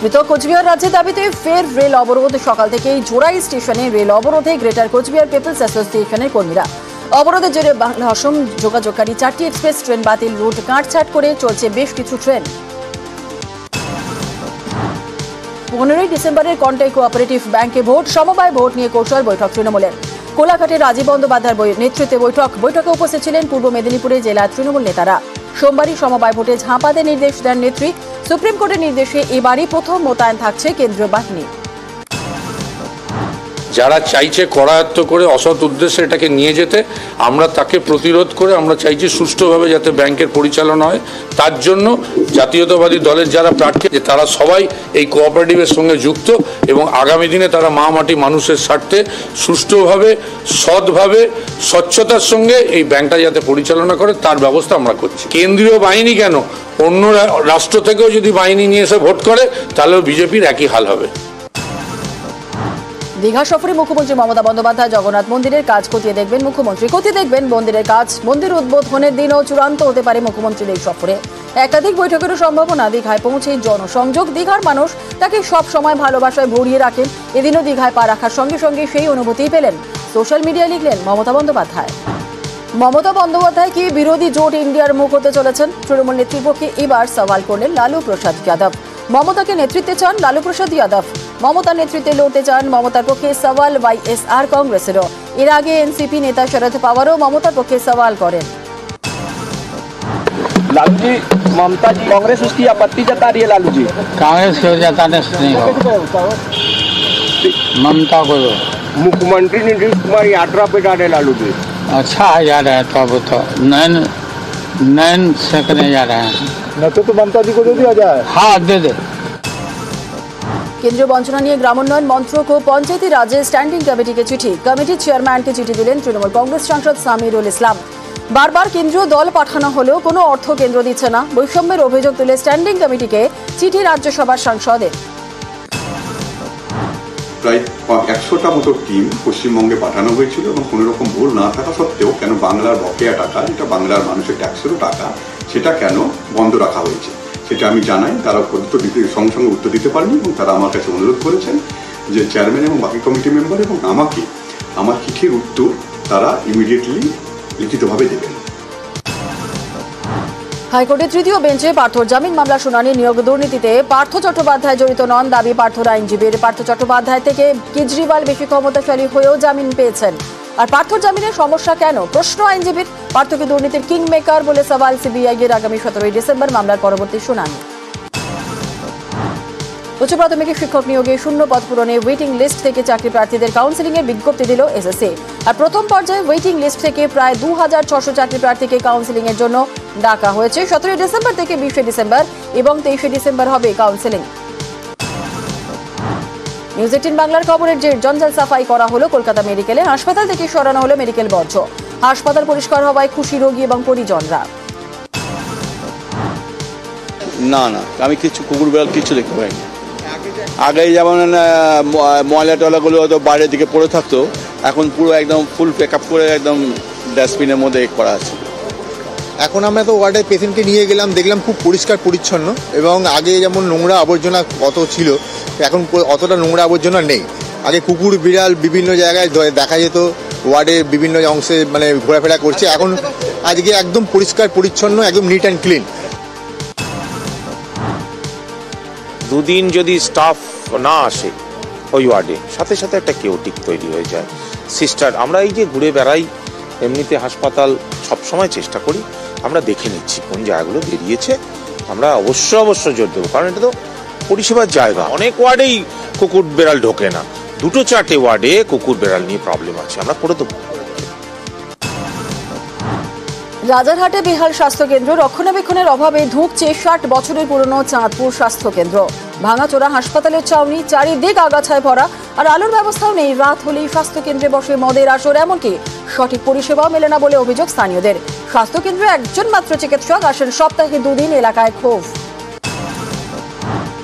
পৃথক কোচবিহার রাজ্যের দাবিতে ফের রেল অবরোধ। সকাল থেকেই জোড়াই স্টেশনে রেল অবরোধে গ্রেটার কোচবিহার পিপলস অ্যাসোসিয়েশনের কর্মীরা। অবরোধের জেরে বাংলা অসম যোগাযোগকারী 4টি এক্সপ্রেস ট্রেন বাতিল, রুট কাটছাট করে চলছে বেশ কিছু ট্রেন। 15ই ডিসেম্বরের কন্টাই কোঅপারেটিভ ব্যাংকে ভোট, সমবায় ভোট নিয়ে কৌশল বৈঠক তৃণমূলের। কোলাঘাটে রাজীব বন্দ্যোপাধ্যায়ের নেতৃত্বে বৈঠকে উপস্থিত ছিলেন পূর্ব মেদিনীপুরে জেলা তৃণমূল নেতারা। সোমবারই সমবায় ভোটে ঝাঁপাতে নির্দেশ দেন নেত্রী। সুপ্রিম কোর্টের নির্দেশে এবারই প্রথম মোতায়েন থাকছে কেন্দ্রীয় বাহিনী। যারা চাইছে করায়ত্ত করে অসৎ উদ্দেশ্যে এটাকে নিয়ে যেতে, আমরা তাকে প্রতিরোধ করে আমরা চাইছি সুষ্ঠুভাবে যাতে ব্যাংকের পরিচালনা হয়। তার জন্য জাতীয়তাবাদী দলের যারা প্রার্থী তারা সবাই এই কোঅপারেটিভের সঙ্গে যুক্ত এবং আগামী দিনে তারা মা মাটি মানুষের স্বার্থে সুষ্ঠুভাবে, সৎভাবে, স্বচ্ছতার সঙ্গে এই ব্যাংকটা যাতে পরিচালনা করে তার ব্যবস্থা আমরা করছি। কেন্দ্রীয় বাহিনী কেন, অন্য রাষ্ট্র থেকেও যদি বাহিনী নিয়ে এসে ভোট করে তাহলেও বিজেপির একই হাল হবে। দীঘা সফরে মুখ্যমন্ত্রী মমতা বন্দ্যোপাধ্যায় জগন্নাথ মন্দিরের কাজ খতিয়ে দেখবেন মুখ্যমন্ত্রী। খতিয়ে দেখবেন মন্দিরের কাজ। মন্দির উদ্বোধনের দিনও চূড়ান্ত হতে পারে মুখ্যমন্ত্রীর এই সফরে। একাধিক বৈঠকেরও সম্ভাবনা। দীঘায় পৌঁছে জনসংযোগ। দীঘার মানুষ তাকে সব সময় ভালোবাসায় ভরিয়ে রাখেন। এদিনও দীঘায় পা রাখার সঙ্গে সঙ্গে সেই অনুভূতিই পেলেন। সোশ্যাল মিডিয়ায় লিখলেন মমতা বন্দ্যোপাধ্যায়। মমতা বন্দ্যোপাধ্যায় কি বিরোধী জোট ইন্ডিয়ার মুখ হতে চলেছেন? তৃণমূল নেত্রীর পক্ষে এবার সওয়াল করলেন লালু প্রসাদ যাদব। মমতাকে নেতৃত্বে চান লালু প্রসাদ যাদব। মমতার নেতৃত্বে লড়তে চান। মমতার পক্ষে সওয়াল ওয়াইএসআর কংগ্রেসেরও। এর আগে এনসিপি নেতা শরদ পাওয়ারও মমতার পক্ষে সওয়াল করেন। लालू जी, ममता जी कांग्रेस उसकी आपत्ति जता रही है। लालू जी कांग्रेस को जताने से नहीं हो, ममता को मुख्यमंत्री नीतीश कुमार यात्रा पे जा रहे लालू जी। अच्छा जा रहा है। तो अब तो नैन सेकने जा रहे हैं न तो ममता जी को दे दिया जाए। हाँ दे दे। কেন্দ্রীয় বঞ্চনা নিয়ে গ্রামোন্নয়ন মন্ত্রক ও পঞ্চায়েতি রাজ্যের স্ট্যান্ডিং কমিটিকে চিঠি। কমিটির চেয়ারম্যানকে চিঠি দিলেন তৃণমূল কংগ্রেস সাংসদ সামিরুল ইসলাম। বারবার কেন্দ্রীয় দল পাঠানো হলেও কোনো অর্থ কেন্দ্র দিচ্ছে না। বৈষম্যের অভিযোগ তুলে স্ট্যান্ডিং কমিটিকে চিঠি রাজ্যসভার সাংসদের। প্রায় 100টা মতো টিম পশ্চিমবঙ্গে পাঠানো হয়েছিল এবং কোনো রকম ভুল না থাকা সত্ত্বেও কেন বাংলার বকেয়া টাকা, যেটা বাংলার মানুষের ট্যাক্সেরও টাকা, সেটা কেন বন্ধ রাখা হয়েছে সেটা আমি জানাই। তারা সঙ্গে সঙ্গে উত্তর দিতে পারেনি এবং তারা আমার কাছে অনুরোধ করেছেন যে চেয়ারম্যান এবং বাকি কমিটি মেম্বার এবং আমাকে আমার চিঠির উত্তর তারা ইমিডিয়েটলি লিখিতভাবে দেবেন। হাইকোর্টের তৃতীয় বেঞ্চে পার্থর জামিন মামলা শুনানি। নিয়োগ দুর্নীতিতে পার্থ চট্টোপাধ্যায় জড়িত নন দাবি পার্থর আইনজীবীর। পার্থ চট্টোপাধ্যায় থেকে কেজরিওয়াল বেশি ক্ষমতাশালী হয়েও জামিন পেয়েছেন। আর পার্থর জামিনের সমস্যা কেন? প্রশ্ন আইনজীবীর। পার্থকে দুর্নীতির কিং মেকার বলে সওয়াল সিবিআই এর। আগামী 17ই ডিসেম্বর মামলার পরবর্তী শুনানি। উচ্চ প্রাথমিক শিক্ষক নিয়োগে শূন্য পদ পূরণে ওয়েটিং লিস্ট থেকে চাকরি প্রার্থীদের কাউন্সেলিং এর বিজ্ঞপ্তি দিল এসএসসি। আর প্রথম পর্যায়ে ওয়েটিং লিস্ট থেকে প্রায় 2600 চাকরি প্রার্থীকে কাউন্সেলিং এর জন্য ডাকা হয়েছে। 17 ডিসেম্বর থেকে 20 ডিসেম্বর এবং 23 ডিসেম্বর হবে কাউন্সেলিং। নিউজ 18 বাংলার খবরের যে জঞ্জাল সাফাই করা হলো কলকাতা মেডিকেলে। হাসপাতাল থেকে সরানো হলো মেডিকেল বর্জ্য। হাসপাতাল পরিষ্কার হওয়ায় খুশি রোগী এবং পরিজনরা। না না, আমি কিছু কুকুর বিড়াল কিছু দেখতে পাইনি। আগে যেমন ময়লা টলাগুলো হয়তো বাইরের দিকে পড়ে থাকতো, এখন পুরো একদম ফুল প্যাক আপ করে একদম ডাস্টবিনের মধ্যে করা আছে। এখন আমরা তো ওয়ার্ডে পেশেন্টকে নিয়ে গেলাম, দেখলাম খুব পরিষ্কার পরিচ্ছন্ন এবং আগে যেমন নোংরা আবর্জনা কত ছিল এখন অতটা নোংরা আবর্জনা নেই। আগে কুকুর বিড়াল বিভিন্ন জায়গায় দেখা যেত, ওয়ার্ডে বিভিন্ন অংশে মানে ঘোরাফেরা করছে। এখন আজকে একদম পরিষ্কার পরিচ্ছন্ন, একদম নিট অ্যান্ড ক্লিন। দুদিন যদি স্টাফ না আসে ওই ওয়ার্ডে, সাথে সাথে একটা কেওটিক তৈরি হয়ে যায়। সিস্টার, আমরা এই যে ঘুরে বেড়াই, এমনিতে হাসপাতাল সবসময় চেষ্টা করি, আমরা দেখে নিচ্ছি কোন জায়গাগুলো বেরিয়েছে। আমরা অবশ্য জোর দেবো, কারণ এটা তো পরিষেবার জায়গা। অনেক ওয়ার্ডেই কুকুর বেড়াল ঢোকে না, 2-4টে ওয়ার্ডে কুকুর বেড়াল নিয়ে প্রবলেম আছে, আমরা করে দেবো। রাজারহাটে বেহাল স্বাস্থ্যকেন্দ্র। রক্ষণাবেক্ষণের অভাবে ধুঁকছে 60 বছরের পুরনো চাঁদপুর স্বাস্থ্যকেন্দ্র। ভাঙাচোরা হাসপাতালের চাউনি, চারিদিক আগাছায় ভরা, আর আলোর ব্যবস্থাও নেই। রাত হলেই স্বাস্থ্যকেন্দ্রে বসে মদের আসর, এমনকি সঠিক পরিষেবাও মেলে না বলে অভিযোগ স্থানীয়দের। স্বাস্থ্যকেন্দ্রে একজন মাত্র চিকিৎসক আসেন সপ্তাহে 2 দিন। এলাকায় ক্ষোভ।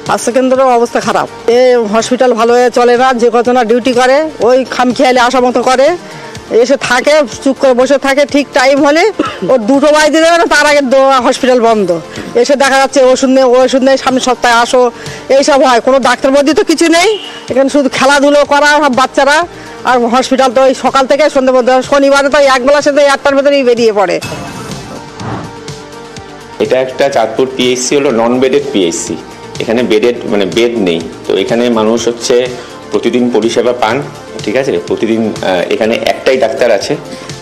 স্বাস্থ্যকেন্দ্রের অবস্থা খারাপ। এই হসপিটাল ভালো চলে না, যে কত না ডিউটি করে ওই খামখেয়ালি আসা মতো করে, এসে থাকে, চুপ করে বসে থাকে, ঠিক টাইম হলে ও 2টো বাজতে দেবে না, তার আগে হসপিটাল বন্ধ। এসে দেখা যাচ্ছে ওষুধ নেই, সামনের সপ্তাহে আসো, এইসব হয়। কোনো ডাক্তার বদি তো কিছু নেই, এখানে শুধু খেলাধুলো করা বাচ্চারা, আর হসপিটাল তো ওই সকাল থেকে সন্ধ্যে পর্যন্ত। শনিবারে তো 1 বেলা সাথে 1টার ভেতরেই বেরিয়ে পড়ে। এটা একটা চাঁদপুর পিএইচসি হলো নন বেডেড পিএইচসি, এখানে বেড নেই। তো এখানে মানুষ হচ্ছে প্রতিদিন পরিষেবা পান, ঠিক আছে। প্রতিদিন এখানে একটাই ডাক্তার আছে,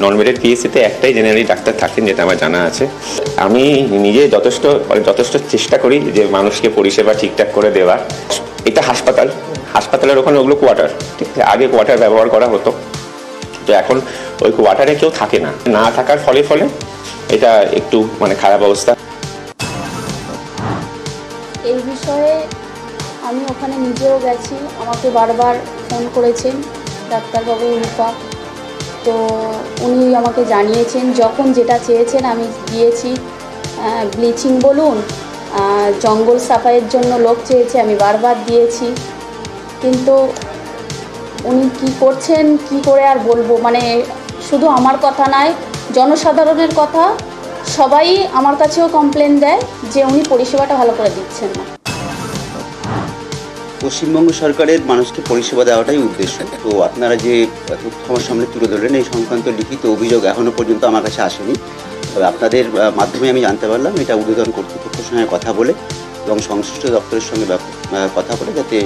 নন বেডেড পিএইচসিতে একটাই জেনারেলি ডাক্তার থাকেন, যেটা আমার জানা আছে। আমি নিজে যথেষ্ট চেষ্টা করি যে মানুষকে পরিষেবা ঠিকঠাক করে দেওয়ার। এটা হাসপাতালের ওখানে ওগুলো কোয়ার্টার, ঠিক আছে। আগে কোয়ার্টার ব্যবহার করা হতো, তো এখন ওই কোয়ার্টারে কেউ থাকে না থাকার ফলে এটা একটু খারাপ অবস্থা। এই বিষয়ে আমি ওখানে নিজেও গেছি, আমাকে বারবার ফোন করেছেন ডাক্তারবাবু রূপা, তো উনি আমাকে জানিয়েছেন যখন যেটা চেয়েছেন আমি দিয়েছি। ব্লিচিং বলুন, জঙ্গল সাফাইয়ের জন্য লোক চেয়েছে, আমি বারবার দিয়েছি। কিন্তু উনি কি করছেন, কি করে আর বলবো, শুধু আমার কথা নয়, জনসাধারণের কথা, সবাই আমার কাছেও কমপ্লেন দেয় যে উনি পরিষেবাটা ভালো করে দিচ্ছেন না। পশ্চিমবঙ্গ সরকারের মানুষকে পরিষেবা দেওয়াটাই উদ্দেশ্য। তো আপনারা যে তথ্য আমার সামনে তুলে ধরলেন, এই সংক্রান্ত লিখিত অভিযোগ এখনও পর্যন্ত আমার কাছে আসেনি। তবে আপনাদের মাধ্যমে আমি জানতে পারলাম এটা ঊর্ধ্বতন কর্তৃপক্ষের সঙ্গে কথা বলে এবং সংশ্লিষ্ট দপ্তরের সঙ্গে কথা বলে যাতে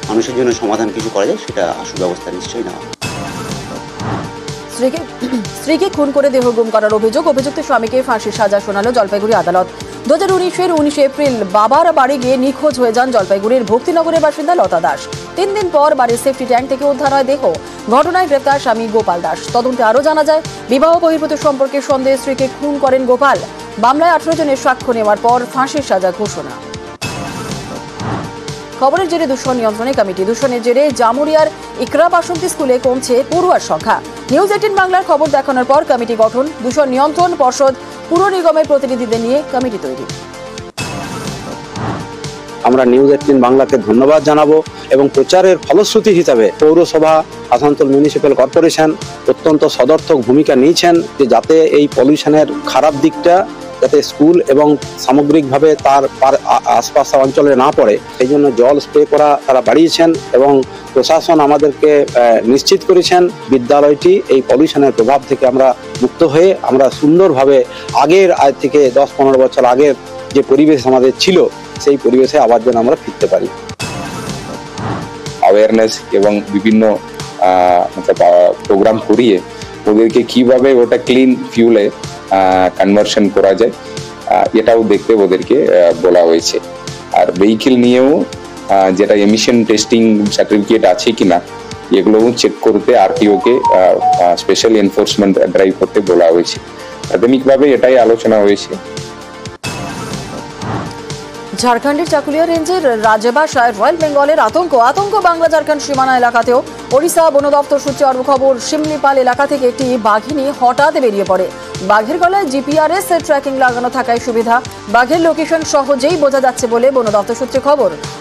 মানুষের জন্য সমাধান কিছু করা যায়, সেটা আশু ব্যবস্থা নিশ্চয়ই নেওয়া। স্ত্রীকে খুন করে দেহ গুম করার অভিযুক্ত স্বামীকে ফাঁসির সাজা শোনালো জলপাইগুড়ি আদালত। 2019-এর 19 এপ্রিল বাবার বাড়ি গিয়ে নিখোঁজ হয়ে যান জলপাইগুড়ির ভক্তিনগরের বাসিন্দা লতা দাস। 3 দিন পর বাড়ির সেফটি ট্যাঙ্ক থেকে উদ্ধার হয় দেহ। ঘটনায় গ্রেপ্তার স্বামী গোপাল দাস। তদন্তে আরও জানা যায়, বিবাহ বহির্ভূত সম্পর্কে সন্দেহে স্ত্রীকে খুন করেন গোপাল। মামলায় 18 জনের সাক্ষ্য নেওয়ার পর ফাঁসির সাজা ঘোষণা। খবরের জেরে দূষণ নিয়ন্ত্রণে কমিটি। দূষণের জেরে জামুরিয়ার ইকরা বাসন্তী স্কুলে কমছে পড়ুয়ার সংখ্যা। নিউজ 18 বাংলার খবর দেখানোর পর কমিটি গঠন। দূষণ নিয়ন্ত্রণ পর্ষদ, পুর নিগমের প্রতিনিধিদের নিয়ে কমিটি তৈরি। আমরা নিউজ 18 বাংলাকে ধন্যবাদ জানাবো এবং প্রচারের ফলশ্রুতি হিসাবে পৌরসভা, আসানসোল মিউনিসিপ্যাল কর্পোরেশন অত্যন্ত সদর্থক ভূমিকা নিয়েছেন যে যাতে এই পলিউশনের খারাপ দিকটা যাতে স্কুল এবং সামগ্রিকভাবে তার আশপাশ অঞ্চলে না পড়ে, সেই জন্য জল স্প্রে করা তারা বাড়িয়েছেন এবং প্রশাসন আমাদেরকে নিশ্চিত করেছেন বিদ্যালয়টি এই পলিউশনের প্রভাব থেকে আমরা মুক্ত হয়ে আমরা সুন্দরভাবে আগের আজ থেকে 10-15 বছর আগের যে পরিবেশ আমাদের ছিল সেই পরিবেশে আবার যেন আমরা ফিরতে পারি। অ্যাওয়ারনেস এবং বিভিন্ন প্রোগ্রাম করিয়ে ওদেরকে কিভাবে ওটা ক্লিন ফিউলে কনভার্সন করা যায় এটাও দেখতে ওদেরকে বলা হয়েছে। আর ভেহিকেল নিয়েও যেটা এমিশন টেস্টিং সার্টিফিকেট আছে কিনা এগুলোও চেক করতে আরটিওকে স্পেশাল এনফোর্সমেন্ট ড্রাইভ করতে বলা হয়েছে। প্রাথমিকভাবে এটাই আলোচনা হয়েছে। ঝাড়খণ্ডের চাকুলিয়া রেঞ্জের রাজবাসায় রয়্যাল বেঙ্গলের আতঙ্ক বাংলা ঝাড়খণ্ড সীমানা এলাকাতেও। ওড়িশা বন দপ্তর সূত্রে আরও খবর, শিমলিপাল এলাকা থেকে একটি বাঘিনী হঠাৎ বেরিয়ে পড়ে। বাঘের গলায় জিপিআরএস ট্র্যাকিং লাগানো থাকায় সুবিধা। বাঘের লোকেশন সহজেই বোঝা যাচ্ছে বলে বন দপ্তর সূত্রে খবর।